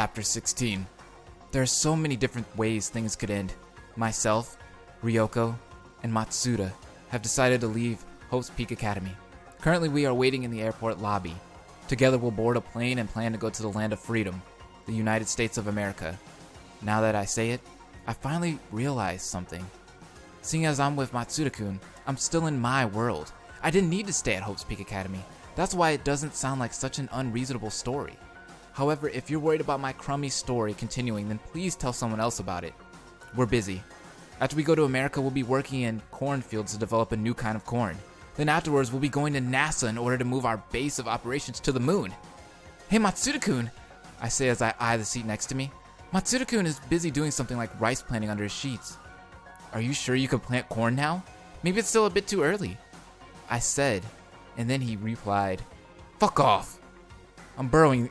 Chapter 16. There are so many different ways things could end. Myself, Ryoko, and Matsuda have decided to leave Hope's Peak Academy. Currently, we are waiting in the airport lobby. Together, we'll board a plane and plan to go to the land of freedom, the United States of America. Now that I say it, I finally realized something. Seeing as I'm with Matsuda-kun, I'm still in my world. I didn't need to stay at Hope's Peak Academy. That's why it doesn't sound like such an unreasonable story. However, if you're worried about my crummy story continuing, then please tell someone else about it. We're busy. After we go to America, we'll be working in cornfields to develop a new kind of corn. Then afterwards, we'll be going to NASA in order to move our base of operations to the moon. Hey, Matsuda-kun, I say as I eye the seat next to me. Matsuda-kun is busy doing something like rice planting under his sheets. Are you sure you can plant corn now? Maybe it's still a bit too early. I said, and then he replied, fuck off. I'm burying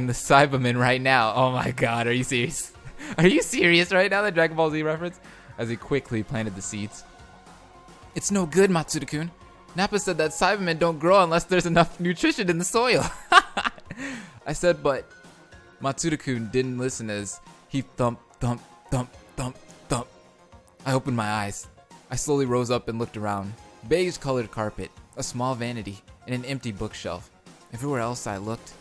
the Cyberman right now. Oh my god, are you serious? Are you serious right now, the Dragon Ball Z reference? As he quickly planted the seeds. It's no good, Matsuda-kun. Nappa said that Cybermen don't grow unless there's enough nutrition in the soil. I said, but Matsuda-kun didn't listen as he thump, thump, thump, thump, thump. I opened my eyes. I slowly rose up and looked around. Beige-colored carpet, a small vanity, and an empty bookshelf. Everywhere else I looked,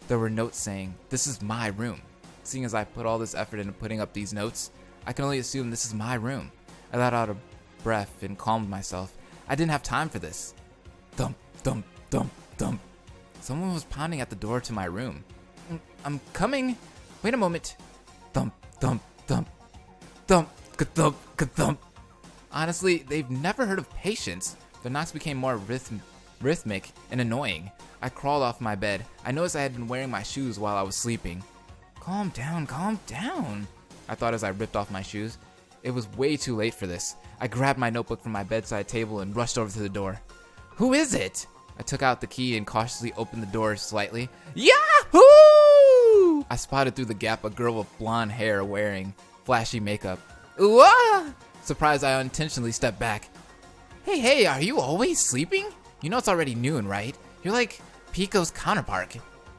there were notes saying, this is my room. Seeing as I put all this effort into putting up these notes, I can only assume this is my room. I let out a breath and calmed myself. I didn't have time for this. Thump, thump, thump, thump. Someone was pounding at the door to my room. I'm coming. Wait a moment. Thump, thump, thump, thump, ka-thump, ka-thump. Honestly, they've never heard of patience. The knocks became more rhythmic and annoying. I crawled off my bed. I noticed I had been wearing my shoes while I was sleeping. Calm down, calm down, I thought as I ripped off my shoes. It was way too late for this. I grabbed my notebook from my bedside table and rushed over to the door. Who is it? I took out the key and cautiously opened the door slightly. Yahoo! I spotted through the gap a girl with blonde hair wearing flashy makeup. Ooh, ah! Surprised, I unintentionally stepped back. Hey, are you always sleeping? You know it's already noon, right? You're like Pico's counterpart.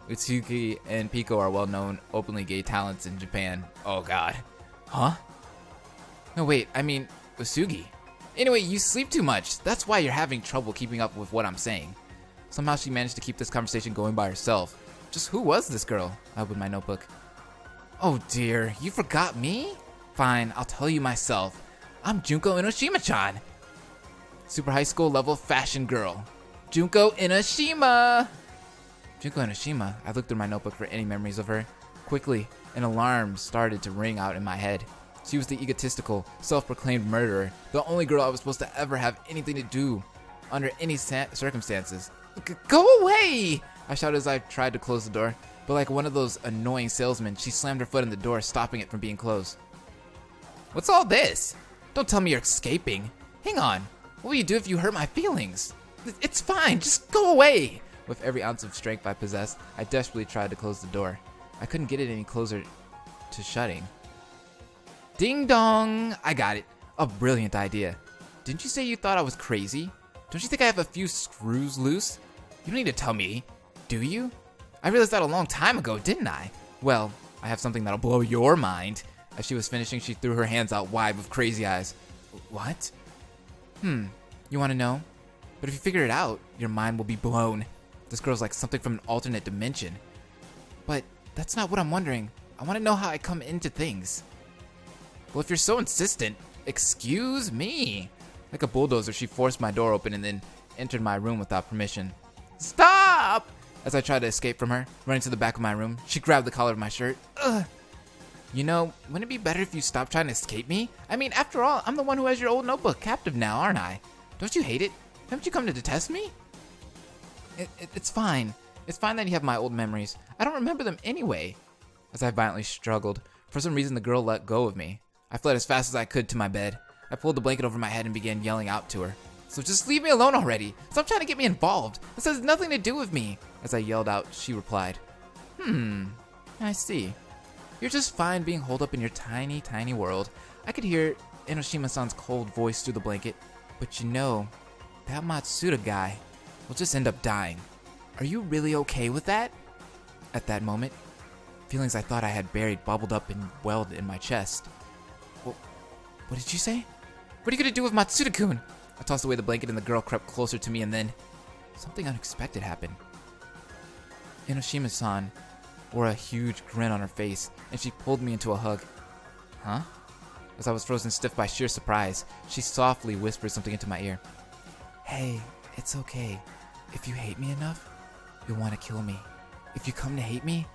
Utsuki and Pico are well-known openly gay talents in Japan. Oh god. Huh? No wait, I mean Usugi. Anyway, you sleep too much. That's why you're having trouble keeping up with what I'm saying. Somehow she managed to keep this conversation going by herself. Just who was this girl? I opened my notebook. Oh dear, you forgot me? Fine, I'll tell you myself. I'm Junko Enoshima-chan. Super high school level fashion girl. Junko Enoshima! Junko Enoshima. I looked through my notebook for any memories of her. Quickly, an alarm started to ring out in my head. She was the egotistical, self-proclaimed murderer, the only girl I was supposed to ever have anything to do under any circumstances. Go away! I shouted as I tried to close the door, but like one of those annoying salesmen, she slammed her foot in the door, stopping it from being closed. What's all this? Don't tell me you're escaping. Hang on. What will you do if you hurt my feelings? It's fine, just go away! With every ounce of strength I possessed, I desperately tried to close the door. I couldn't get it any closer to shutting. Ding dong! I got it. A brilliant idea. Didn't you say you thought I was crazy? Don't you think I have a few screws loose? You don't need to tell me, do you? I realized that a long time ago, didn't I? Well, I have something that'll blow your mind. As she was finishing, she threw her hands out wide with crazy eyes. What? You want to know? But if you figure it out, your mind will be blown. This girl's like something from an alternate dimension. But that's not what I'm wondering. I want to know how I come into things. Well, if you're so insistent, excuse me. Like a bulldozer, she forced my door open and then entered my room without permission. Stop! As I tried to escape from her, running to the back of my room, she grabbed the collar of my shirt. Ugh. You know, wouldn't it be better if you stopped trying to escape me? I mean, after all, I'm the one who has your old notebook captive now, aren't I? Don't you hate it? Haven't you come to detest me? It's fine. It's fine that you have my old memories. I don't remember them anyway. As I violently struggled, for some reason the girl let go of me. I fled as fast as I could to my bed. I pulled the blanket over my head and began yelling out to her. So just leave me alone already. Stop trying to get me involved. This has nothing to do with me. As I yelled out, she replied, I see. You're just fine being holed up in your tiny, tiny world. I could hear Enoshima-san's cold voice through the blanket. But you know, that Matsuda guy will just end up dying. Are you really okay with that? At that moment, Feelings I thought I had buried bubbled up and welled in my chest. What did you say? What are you gonna do with Matsuda-kun? I tossed away the blanket and the girl crept closer to me, and then something unexpected happened. Enoshima-san wore a huge grin on her face, and she pulled me into a hug. Huh? As I was frozen stiff by sheer surprise, she softly whispered something into my ear. Hey, it's okay. If you hate me enough, you'll want to kill me. If you come to hate me,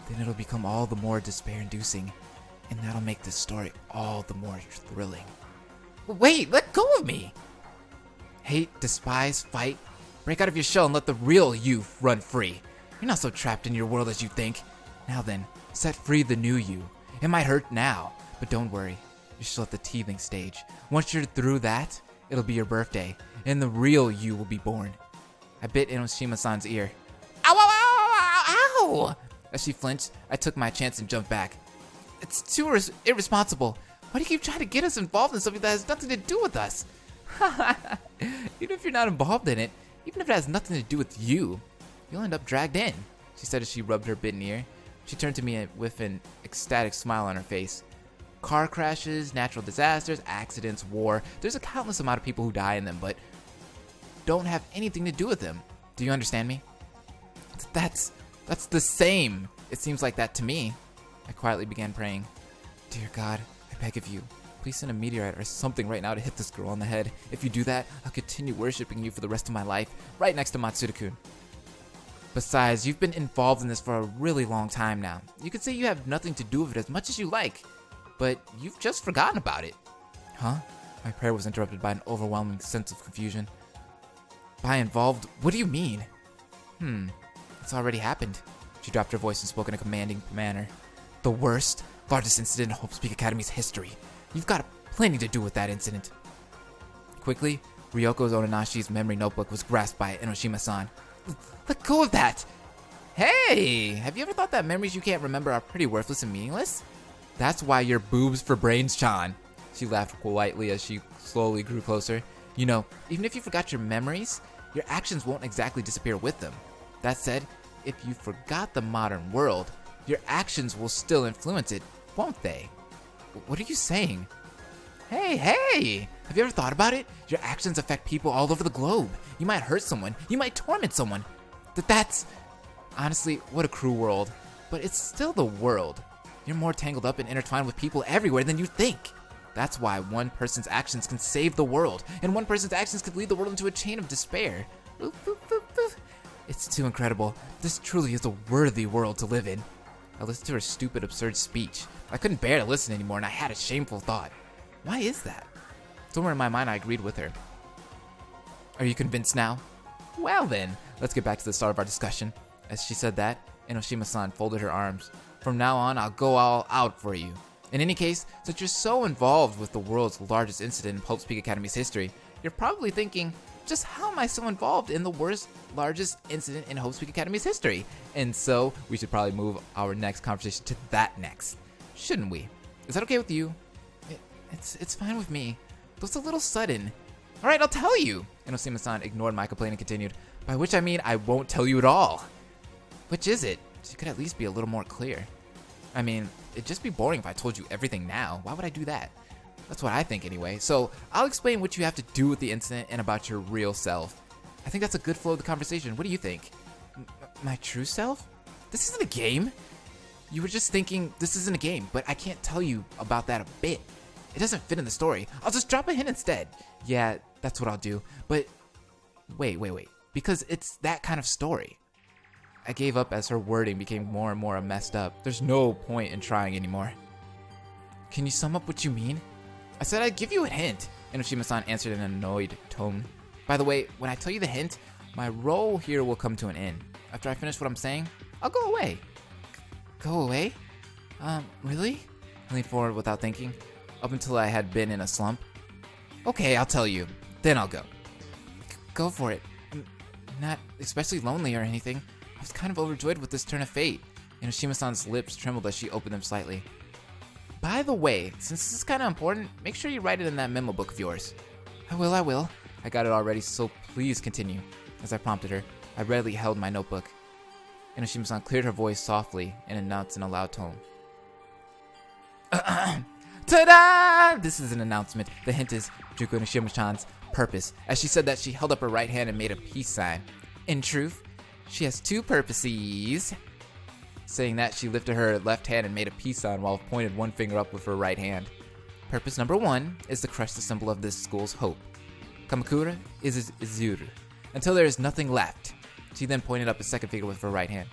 then it'll become all the more despair-inducing, and that'll make this story all the more thrilling. Wait, let go of me! Hate, despise, fight. Break out of your shell and let the real you run free. You're not so trapped in your world as you think. Now then, set free the new you. It might hurt now, but don't worry. You're still at the teething stage. Once you're through that, it'll be your birthday, and the real you will be born. I bit Enoshima-san's ear. Ow, ow, ow, ow, ow! As she flinched, I took my chance and jumped back. It's too irresponsible. Why do you keep trying to get us involved in something that has nothing to do with us? Even if you're not involved in it, even if it has nothing to do with you, you'll end up dragged in, she said as she rubbed her bitten ear. She turned to me with an ecstatic smile on her face. Car crashes, natural disasters, accidents, war. There's a countless amount of people who die in them, but don't have anything to do with them. Do you understand me? That's the same. It seems like that to me. I quietly began praying. Dear God, I beg of you, please send a meteorite or something right now to hit this girl on the head. If you do that, I'll continue worshiping you for the rest of my life, right next to Matsuda-kun. Besides, you've been involved in this for a really long time now. You could say you have nothing to do with it as much as you like, but you've just forgotten about it. Huh? My prayer was interrupted by an overwhelming sense of confusion. By involved, what do you mean? It's already happened. She dropped her voice and spoke in a commanding manner. The worst, largest incident in Hope's Peak Academy's history. You've got plenty to do with that incident. Quickly, Ryoko Ononashi's memory notebook was grasped by Enoshima-san. Let go of that! Hey! Have you ever thought that memories you can't remember are pretty worthless and meaningless? That's why you're boobs for brains, Chan. She laughed politely as she slowly grew closer. You know, even if you forgot your memories, your actions won't exactly disappear with them. That said, if you forgot the modern world, your actions will still influence it, won't they? What are you saying? Hey! Have you ever thought about it? Your actions affect people all over the globe. You might hurt someone. You might torment someone. That's... Honestly, what a cruel world. But it's still the world. You're more tangled up and intertwined with people everywhere than you think. That's why one person's actions can save the world, and one person's actions could lead the world into a chain of despair. It's too incredible. This truly is a worthy world to live in. I listened to her stupid, absurd speech. I couldn't bear to listen anymore, and I had a shameful thought. Why is that? Somewhere in my mind, I agreed with her. Are you convinced now? Well then, let's get back to the start of our discussion. As she said that, Enoshima-san folded her arms. From now on, I'll go all out for you. In any case, since you're so involved with the world's largest incident in Hope's Peak Academy's history, you're probably thinking, just how am I so involved in the largest incident in Hope's Peak Academy's history? And so, we should probably move our next conversation to that next. Shouldn't we? Is that okay with you? It's fine with me. Though it's a little sudden. Alright, I'll tell you! Enoshima-san ignored my complaint and continued, by which I mean I won't tell you at all. Which is it? She could at least be a little more clear. I mean, it'd just be boring if I told you everything now. Why would I do that? That's what I think anyway. So, I'll explain what you have to do with the incident and about your real self. I think that's a good flow of the conversation. What do you think? My true self? This isn't a game. You were just thinking this isn't a game, but I can't tell you about that a bit. It doesn't fit in the story. I'll just drop a hint instead. Yeah, that's what I'll do. But wait. Because it's that kind of story. I gave up as her wording became more and more messed up. There's no point in trying anymore. Can you sum up what you mean? I said I'd give you a hint. Enoshima-san answered in an annoyed tone. By the way, when I tell you the hint, my role here will come to an end. After I finish what I'm saying, I'll go away. Go away? Really? I leaned forward without thinking, up until I had been in a slump. Okay, I'll tell you. Then I'll go. Go for it. I'm not especially lonely or anything. I was kind of overjoyed with this turn of fate. Enoshima-san's lips trembled as she opened them slightly. By the way, since this is kind of important, make sure you write it in that memo book of yours. I will. I got it already, so please continue. As I prompted her, I readily held my notebook. Inoshima-san cleared her voice softly and announced in a loud tone. Ta-da! This is an announcement. The hint is Juko Inoshima-san's purpose. As she said that, she held up her right hand and made a peace sign. In truth, she has two purposes. Saying that, she lifted her left hand and made a peace sign while pointed one finger up with her right hand. Purpose number 1 is to crush the symbol of this school's hope. Kamakura is Izuru, until there is nothing left. She then pointed up a second finger with her right hand.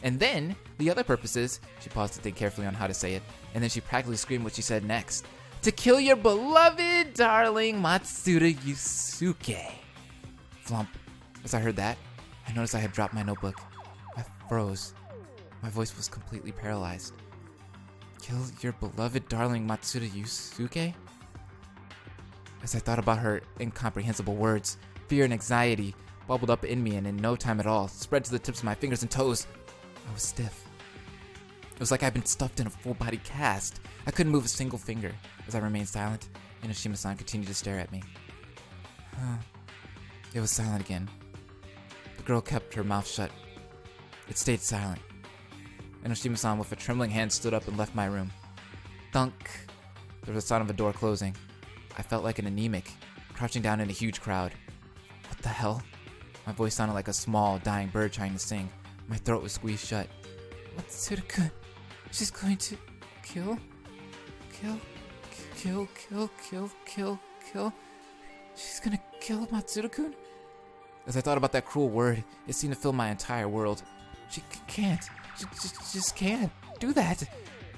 And then, the other purpose is, she paused to think carefully on how to say it, and then she practically screamed what she said next. To kill your beloved darling Matsuda Yusuke. Flump. As I heard that, I noticed I had dropped my notebook. I froze. My voice was completely paralyzed. Kill your beloved darling Matsuda Yusuke? As I thought about her incomprehensible words, fear and anxiety bubbled up in me and in no time at all spread to the tips of my fingers and toes. I was stiff. It was like I'd been stuffed in a full-body cast. I couldn't move a single finger. As I remained silent, Inoshima-san continued to stare at me. It was silent again. The girl kept her mouth shut. It stayed silent. Inoshima-san, with a trembling hand, stood up and left my room. Thunk! There was a sound of a door closing. I felt like an anemic, crouching down in a huge crowd. What the hell? My voice sounded like a small, dying bird trying to sing. My throat was squeezed shut. Matsuda-kun, she's going to kill. She's gonna kill Matsuda-kun? As I thought about that cruel word, it seemed to fill my entire world. She can't. She just can't do that.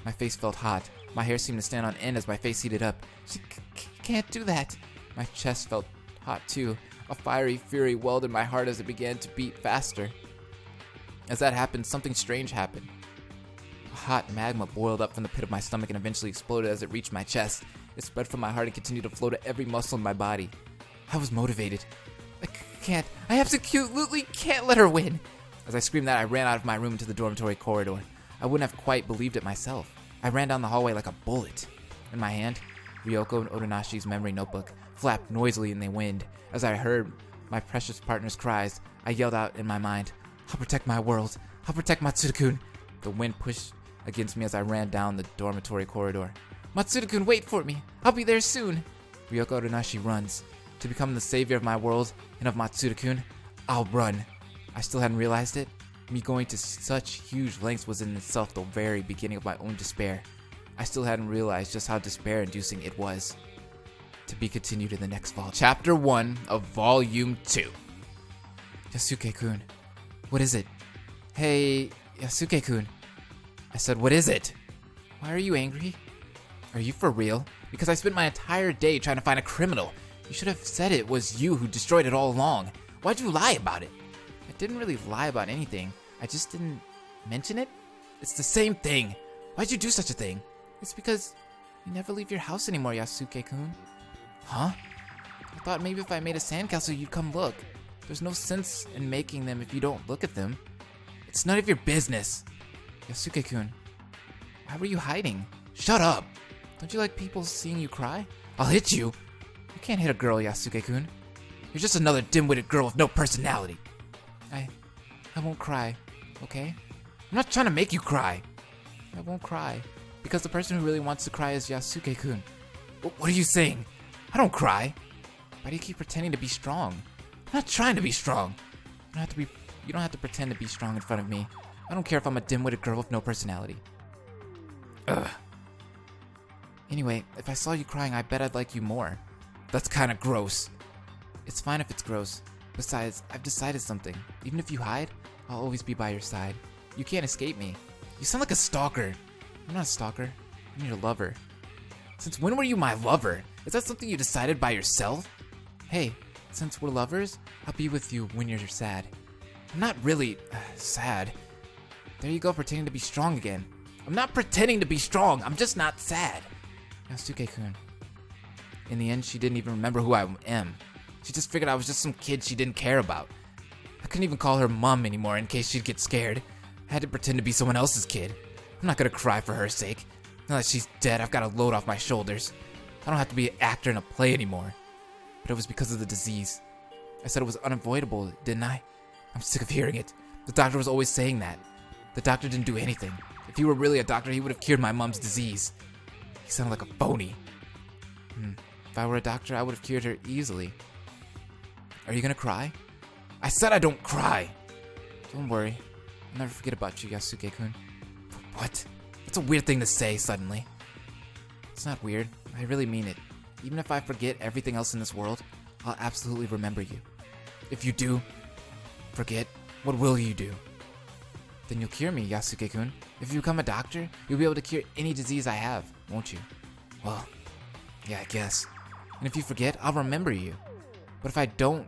My face felt hot. My hair seemed to stand on end as my face heated up. She can't do that. My chest felt hot too. A fiery fury welled in my heart as it began to beat faster. As that happened, something strange happened. A hot magma boiled up from the pit of my stomach and eventually exploded as it reached my chest. It spread from my heart and continued to flow to every muscle in my body. I was motivated. I absolutely can't let her win. As I screamed that, I ran out of my room into the dormitory corridor. I wouldn't have quite believed it myself. I ran down the hallway like a bullet. In my hand, Ryoko and Otonashi's memory notebook flapped noisily in the wind. As I heard my precious partner's cries, I yelled out in my mind, I'll protect my world. I'll protect Matsuda-kun. The wind pushed against me as I ran down the dormitory corridor. Matsuda-kun, wait for me. I'll be there soon. Ryoko Otonashi runs. To become the savior of my world and of Matsuda-kun, I'll run. I still hadn't realized it. Me going to such huge lengths was in itself the very beginning of my own despair. I still hadn't realized just how despair-inducing it was. To be continued in the next volume. Chapter 1 of Volume 2. Yasuke-kun. What is it? Hey, Yasuke-kun. I said, what is it? Why are you angry? Are you for real? Because I spent my entire day trying to find a criminal. You should have said it was you who destroyed it all along. Why'd you lie about it? I didn't really lie about anything. I just didn't mention it. It's the same thing. Why'd you do such a thing? It's because you never leave your house anymore, Yasuke-kun. Huh? I thought maybe if I made a sandcastle, you'd come look. There's no sense in making them if you don't look at them. It's none of your business. Yasuke-kun, why were you hiding? Shut up! Don't you like people seeing you cry? I'll hit you! You can't hit a girl, Yasuke-kun. You're just another dim-witted girl with no personality. I won't cry, okay? I'm not trying to make you cry. I won't cry, because the person who really wants to cry is Yasuke-kun. What are you saying? I don't cry. Why do you keep pretending to be strong? I'm not trying to be strong. You don't have to pretend to be strong in front of me. I don't care if I'm a dim-witted girl with no personality. Ugh. Anyway, if I saw you crying, I bet I'd like you more. That's kinda gross. It's fine if it's gross. Besides, I've decided something. Even if you hide, I'll always be by your side. You can't escape me. You sound like a stalker. I'm not a stalker. I'm your lover. Since when were you my lover? Is that something you decided by yourself? Hey, since we're lovers, I'll be with you when you're sad. I'm not really sad. There you go, pretending to be strong again. I'm not pretending to be strong. I'm just not sad. Yasuke-kun. In the end, she didn't even remember who I am. She just figured I was just some kid she didn't care about. I couldn't even call her mom anymore in case she'd get scared. I had to pretend to be someone else's kid. I'm not gonna cry for her sake. Now that she's dead, I've got a load off my shoulders. I don't have to be an actor in a play anymore. But it was because of the disease. I said it was unavoidable, didn't I? I'm sick of hearing it. The doctor was always saying that. The doctor didn't do anything. If he were really a doctor, he would have cured my mom's disease. He sounded like a phony. If I were a doctor, I would have cured her easily. Are you gonna cry? I said I don't cry! Don't worry. I'll never forget about you, Yasuke-kun. What? That's a weird thing to say suddenly. It's not weird. I really mean it. Even if I forget everything else in this world, I'll absolutely remember you. If you do forget, what will you do? Then you'll cure me, Yasuke-kun. If you become a doctor, you'll be able to cure any disease I have, won't you? Well, yeah, I guess. And if you forget, I'll remember you. But if I don't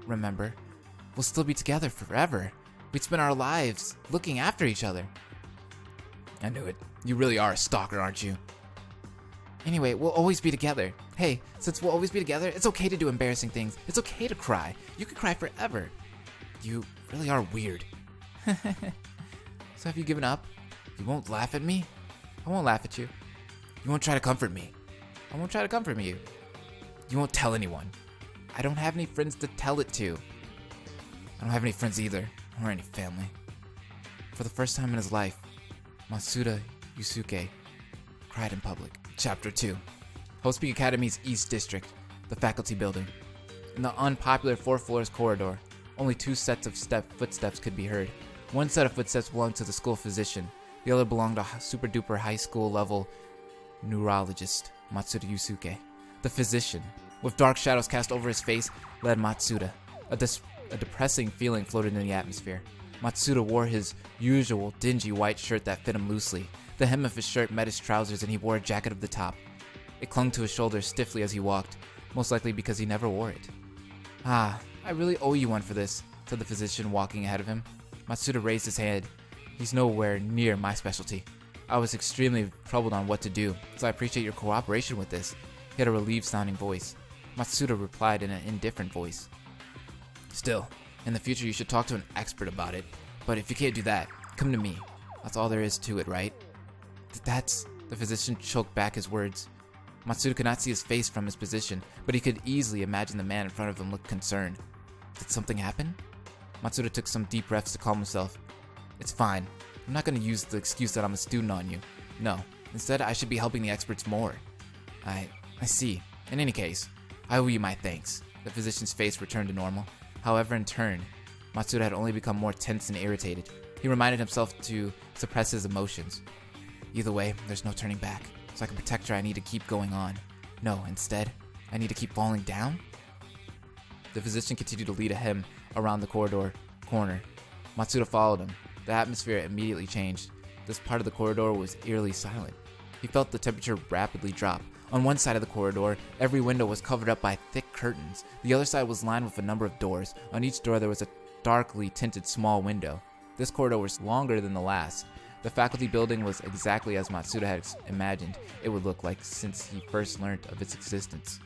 remember, we'll still be together forever. We'd spend our lives looking after each other. I knew it. You really are a stalker, aren't you? Anyway, we'll always be together. Hey, since we'll always be together, it's okay to do embarrassing things. It's okay to cry. You can cry forever. You really are weird. So have you given up? You won't laugh at me? I won't laugh at you. You won't try to comfort me? I won't try to comfort you. You won't tell anyone. I don't have any friends to tell it to. I don't have any friends either, or any family. For the first time in his life, Matsuda Yusuke cried in public. Chapter 2. Host Peak Academy's East District, the faculty building. In the unpopular 4 floors corridor, only 2 sets of footsteps could be heard. One set of footsteps belonged to the school physician. The other belonged to super duper high school level neurologist, Matsuda Yusuke. The physician, with dark shadows cast over his face, led Matsuda. A depressing feeling floated in the atmosphere. Matsuda wore his usual dingy white shirt that fit him loosely. The hem of his shirt met his trousers and he wore a jacket of the top. It clung to his shoulders stiffly as he walked, most likely because he never wore it. Ah, I really owe you one for this, said the physician walking ahead of him. Matsuda raised his hand. He's nowhere near my specialty. I was extremely troubled on what to do, so I appreciate your cooperation with this. He had a relieved-sounding voice. Matsuda replied in an indifferent voice. Still, in the future you should talk to an expert about it. But if you can't do that, come to me. That's all there is to it, right? The physician choked back his words. Matsuda could not see his face from his position, but he could easily imagine the man in front of him looked concerned. Did something happen? Matsuda took some deep breaths to calm himself. It's fine. I'm not going to use the excuse that I'm a student on you. No. Instead, I should be helping the experts more. I see. In any case, I owe you my thanks. The physician's face returned to normal. However, in turn, Matsuda had only become more tense and irritated. He reminded himself to suppress his emotions. Either way, there's no turning back. So I can protect her, I need to keep going on. No, instead, I need to keep falling down? The physician continued to lead him around the corner. Matsuda followed him. The atmosphere immediately changed. This part of the corridor was eerily silent. He felt the temperature rapidly drop. On one side of the corridor, every window was covered up by thick curtains. The other side was lined with a number of doors. On each door there was a darkly tinted small window. This corridor was longer than the last. The faculty building was exactly as Matsuda had imagined it would look like since he first learned of its existence.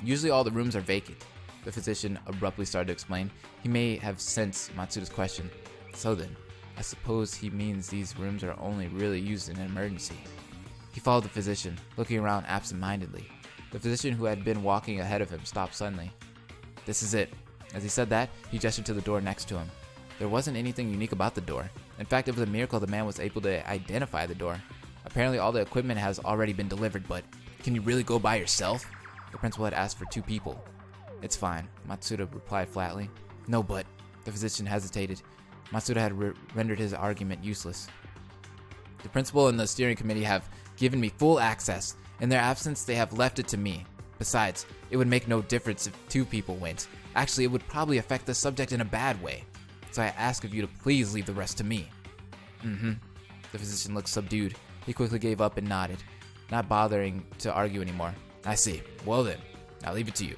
Usually all the rooms are vacant, the physician abruptly started to explain. He may have sensed Matsuda's question. So then, I suppose he means these rooms are only really used in an emergency. He followed the physician, looking around absent-mindedly. The physician who had been walking ahead of him stopped suddenly. This is it. As he said that, he gestured to the door next to him. There wasn't anything unique about the door. In fact, it was a miracle the man was able to identify the door. Apparently all the equipment has already been delivered, but can you really go by yourself? The principal had asked for 2 people. It's fine, Matsuda replied flatly. No, but... The physician hesitated. Matsuda had rendered his argument useless. The principal and the steering committee have given me full access. In their absence, they have left it to me. Besides, it would make no difference if 2 people went. Actually, it would probably affect the subject in a bad way. So I ask of you to please leave the rest to me. The physician looked subdued. He quickly gave up and nodded, not bothering to argue anymore. I see. Well then, I'll leave it to you.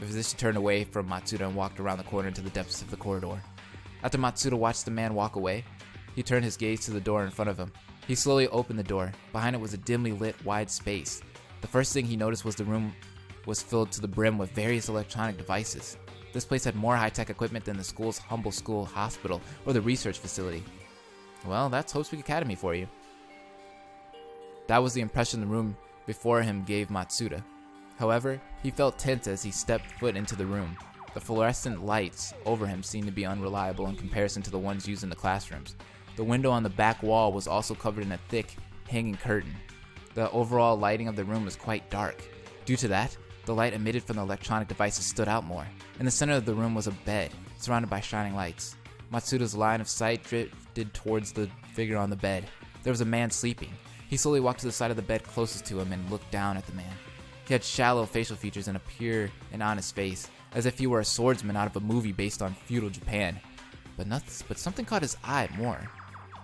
The physician turned away from Matsuda and walked around the corner into the depths of the corridor. After Matsuda watched the man walk away, he turned his gaze to the door in front of him. He slowly opened the door. Behind it was a dimly lit, wide space. The first thing he noticed was the room was filled to the brim with various electronic devices. This place had more high-tech equipment than the school's humble school hospital or the research facility. Well, that's Hope Peak Academy for you. That was the impression the room before him gave Matsuda. However, he felt tense as he stepped foot into the room. The fluorescent lights over him seemed to be unreliable in comparison to the ones used in the classrooms. The window on the back wall was also covered in a thick, hanging curtain. The overall lighting of the room was quite dark. Due to that, the light emitted from the electronic devices stood out more. In the center of the room was a bed, surrounded by shining lights. Matsuda's line of sight drifted towards the figure on the bed. There was a man sleeping. He slowly walked to the side of the bed closest to him and looked down at the man. He had shallow facial features and a pure and honest face, as if he were a swordsman out of a movie based on feudal Japan. But something caught his eye more.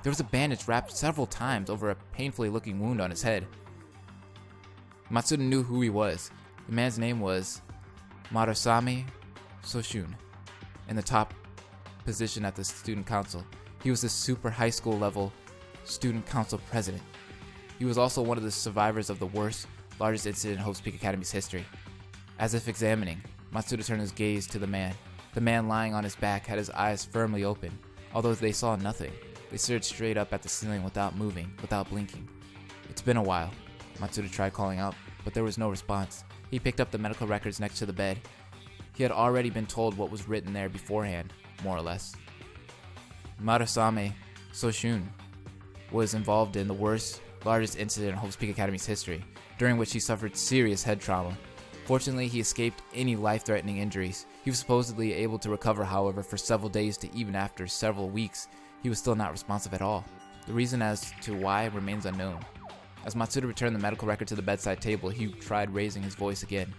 There was a bandage wrapped several times over a painfully looking wound on his head. Matsuda knew who he was. The man's name was Marasame Soshun, in the top position at the student council. He was the super high school level student council president. He was also one of the survivors of the worst, largest incident in Hope's Peak Academy's history. As if examining, Matsuda turned his gaze to the man. The man lying on his back had his eyes firmly open. Although they saw nothing, they stared straight up at the ceiling without moving, without blinking. It's been a while. Matsuda tried calling out, but there was no response. He picked up the medical records next to the bed. He had already been told what was written there beforehand, more or less. Marasame Soshun was involved in the worst, largest incident in Hope's Peak Academy's history, during which he suffered serious head trauma. Fortunately, he escaped any life-threatening injuries. He was supposedly able to recover, however, for several days to even after several weeks, he was still not responsive at all. The reason as to why remains unknown. As Matsuda returned the medical record to the bedside table, he tried raising his voice again.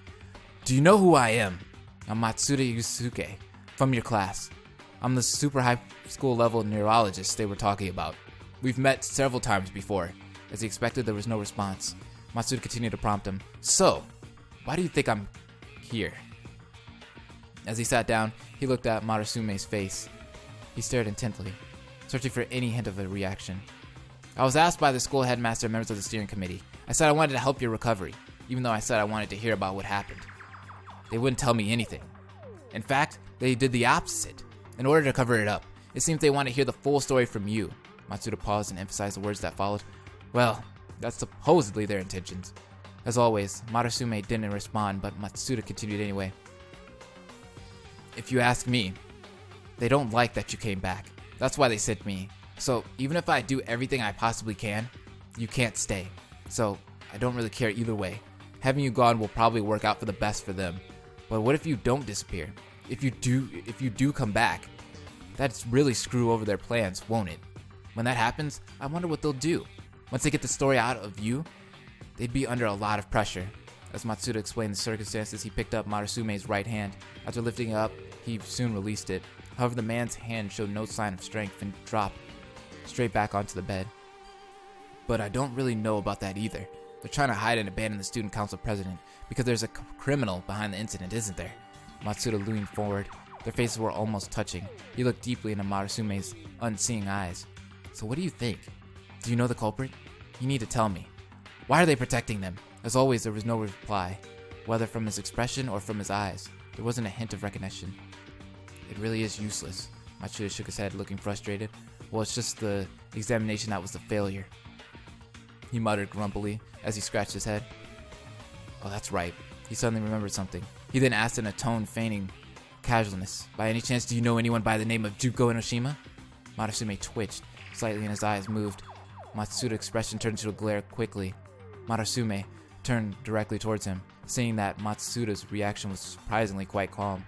Do you know who I am? I'm Matsuda Yusuke, from your class. I'm the super high school level neurologist they were talking about. We've met several times before. As he expected, there was no response. Matsuda continued to prompt him. So, why do you think I'm here? As he sat down, he looked at Marasume's face. He stared intently, searching for any hint of a reaction. I was asked by the school headmaster and members of the steering committee. I said I wanted to help your recovery, even though I said I wanted to hear about what happened. They wouldn't tell me anything. In fact, they did the opposite. In order to cover it up, it seems they want to hear the full story from you. Matsuda paused and emphasized the words that followed. Well, that's supposedly their intentions. As always, Marasume didn't respond, but Matsuda continued anyway. If you ask me, they don't like that you came back. That's why they sent me. So, even if I do everything I possibly can, you can't stay. So, I don't really care either way. Having you gone will probably work out for the best for them. But what if you don't disappear? If you do come back, that's really screw over their plans, won't it? When that happens, I wonder what they'll do. Once they get the story out of you, they'd be under a lot of pressure. As Matsuda explained the circumstances, he picked up Marasume's right hand. After lifting it up, he soon released it. However, the man's hand showed no sign of strength and dropped straight back onto the bed. But I don't really know about that either. They're trying to hide and abandon the student council president because there's a criminal behind the incident, isn't there? Matsuda leaned forward. Their faces were almost touching. He looked deeply into Marasume's unseeing eyes. So what do you think? Do you know the culprit? You need to tell me. Why are they protecting them? As always, there was no reply, whether from his expression or from his eyes. There wasn't a hint of recognition. It really is useless. Matsuda shook his head, looking frustrated. Well, it's just the examination that was the failure. He muttered grumpily as he scratched his head. Oh, that's right. He suddenly remembered something. He then asked in a tone feigning casualness. By any chance, do you know anyone by the name of Juko Enoshima? Marasume twitched slightly and his eyes moved. Matsuda's expression turned to a glare quickly. Marasume turned directly towards him, seeing that Matsuda's reaction was surprisingly quite calm.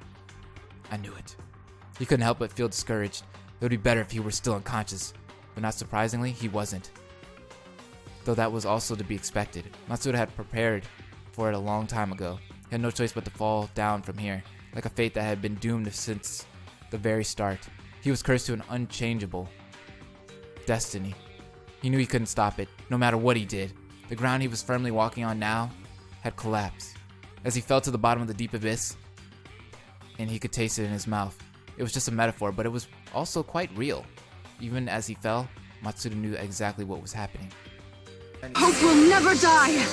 I knew it. He couldn't help but feel discouraged. It would be better if he were still unconscious, but not surprisingly, he wasn't. Though that was also to be expected. Matsuda had prepared for it a long time ago. He had no choice but to fall down from here, like a fate that had been doomed since the very start. He was cursed to an unchangeable destiny. He knew he couldn't stop it, no matter what he did. The ground he was firmly walking on now had collapsed. As he fell to the bottom of the deep abyss, and he could taste it in his mouth. It was just a metaphor, but it was also quite real. Even as he fell, Matsuda knew exactly what was happening. Hope will never die!